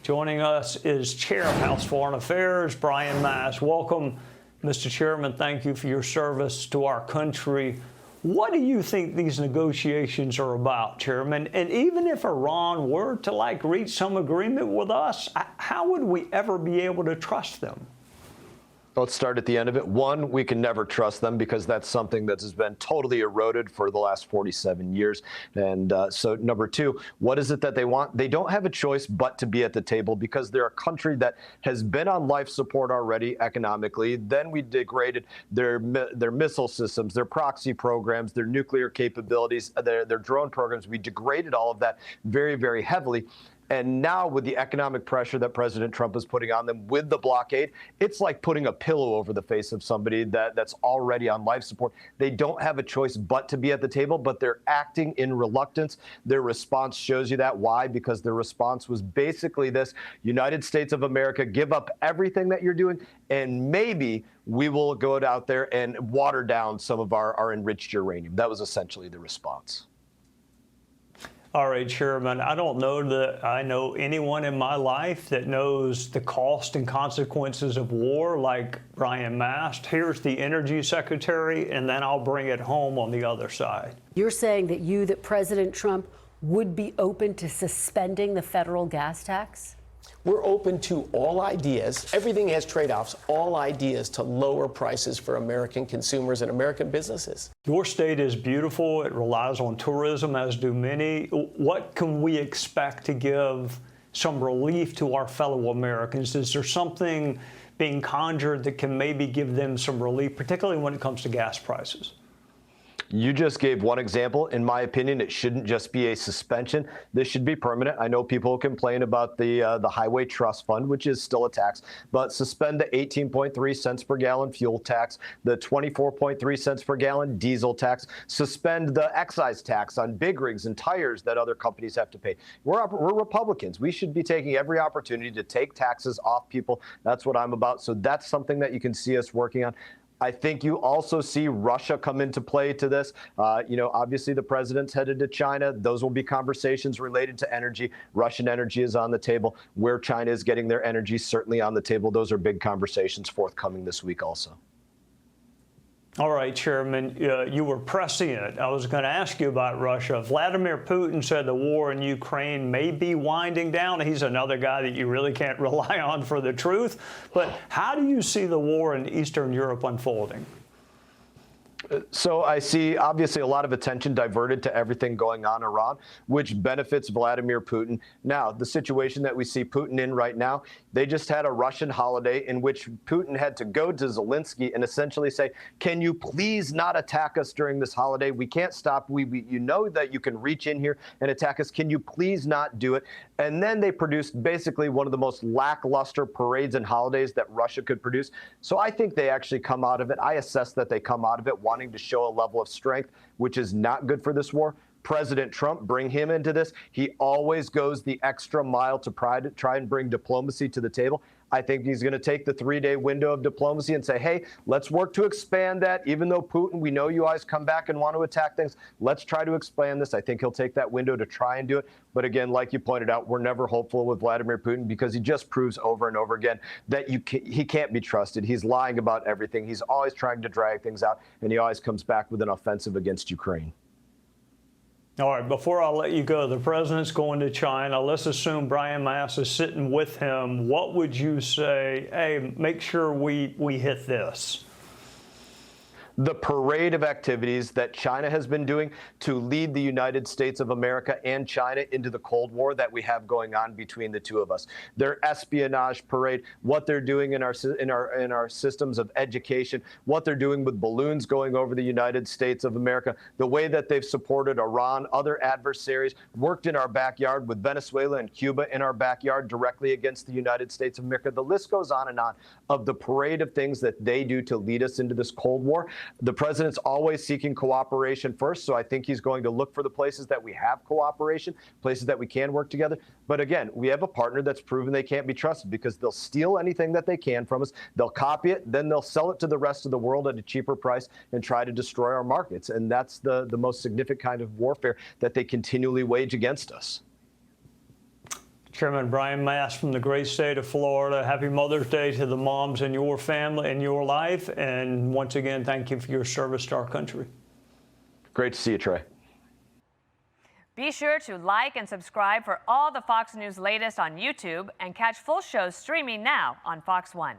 Joining us is Chair of House Foreign Affairs, Brian Mast. Welcome, Mr. Chairman. Thank you for your service to our country. What do you think these negotiations are about, Chairman? And even if Iran were to reach some agreement with us, how would we ever be able to trust them? Let's start at the end of it. One, we can never trust them because that's something that has been totally eroded for the last 47 years. And so number two, what is it that they want? They don't have a choice but to be at the table because they're a country that has been on life support already economically. Then we degraded their missile systems, their proxy programs, their nuclear capabilities, their drone programs. We degraded all of that very, very heavily. And now with the economic pressure that President Trump is putting on them with the blockade, it's like putting a pillow over the face of somebody that's already on life support. They don't have a choice but to be at the table, but they're acting in reluctance. Their response shows you that. Why? Because their response was basically this: United States of America, give up everything that you're doing, and maybe we will go out there and water down some of our enriched uranium. That was essentially the response. All right, Chairman, I don't know that I know anyone in my life that knows the cost and consequences of war like Brian Mast. Here's the Energy Secretary, and then I'll bring it home on the other side. You're saying that President Trump would be open to suspending the federal gas tax? We're open to all ideas. Everything has trade-offs, all ideas to lower prices for American consumers and American businesses. Your state is beautiful. It relies on tourism, as do many. What can we expect to give some relief to our fellow Americans? Is there something being conjured that can maybe give them some relief, particularly when it comes to gas prices? You just gave one example. In my opinion, it shouldn't just be a suspension. This should be permanent. I know people complain about the Highway Trust Fund, which is still a tax, but suspend the 18.3 cents per gallon fuel tax, the 24.3 cents per gallon diesel tax, suspend the excise tax on big rigs and tires that other companies have to pay. We're Republicans. We should be taking every opportunity to take taxes off people. That's what I'm about. So that's something that you can see us working on. I think you also see Russia come into play to this. Obviously the president's headed to China. Those will be conversations related to energy. Russian energy is on the table. Where China is getting their energy, certainly on the table. Those are big conversations forthcoming this week also. All right, Chairman, you were pressing it. I was going to ask you about Russia. Vladimir Putin said the war in Ukraine may be winding down. He's another guy that you really can't rely on for the truth. But how do you see the war in Eastern Europe unfolding? So I see obviously a lot of attention diverted to everything going on in Iran, which benefits Vladimir Putin. Now, the situation that we see Putin in right now, they just had a Russian holiday in which Putin had to go to Zelensky and essentially say, can you please not attack us during this holiday? We can't stop. You know that you can reach in here and attack us. Can you please not do it? And then they produced basically one of the most lackluster parades and holidays that Russia could produce. So I think they actually come out of it. I assess that they come out of it wanting to show a level of strength, which is not good for this war. President Trump, bring him into this. He always goes the extra mile to try and bring diplomacy to the table. I think he's going to take the 3-day window of diplomacy and say, hey, let's work to expand that. Even though Putin, we know you always come back and want to attack things. Let's try to expand this. I think he'll take that window to try and do it. But again, like you pointed out, we're never hopeful with Vladimir Putin because he just proves over and over again that he can't be trusted. He's lying about everything. He's always trying to drag things out, and he always comes back with an offensive against Ukraine. All right, before I let you go, the president's going to China. Let's assume Brian Mast is sitting with him. What would you say, hey, make sure we hit this? The parade of activities that China has been doing to lead the United States of America and China into the Cold War that we have going on between the two of us. Their espionage parade, what they're doing in our systems of education, what they're doing with balloons going over the United States of America, the way that they've supported Iran, other adversaries, worked in our backyard with Venezuela and Cuba in our backyard directly against the United States of America. The list goes on and on of the parade of things that they do to lead us into this Cold War. The president's always seeking cooperation first, so I think he's going to look for the places that we have cooperation, places that we can work together. But again, we have a partner that's proven they can't be trusted because they'll steal anything that they can from us, they'll copy it, then they'll sell it to the rest of the world at a cheaper price and try to destroy our markets. And that's the most significant kind of warfare that they continually wage against us. Chairman Brian Mast from the great state of Florida. Happy Mother's Day to the moms in your family and your life. And once again, thank you for your service to our country. Great to see you, Trey. Be sure to like and subscribe for all the Fox News latest on YouTube and catch full shows streaming now on Fox One.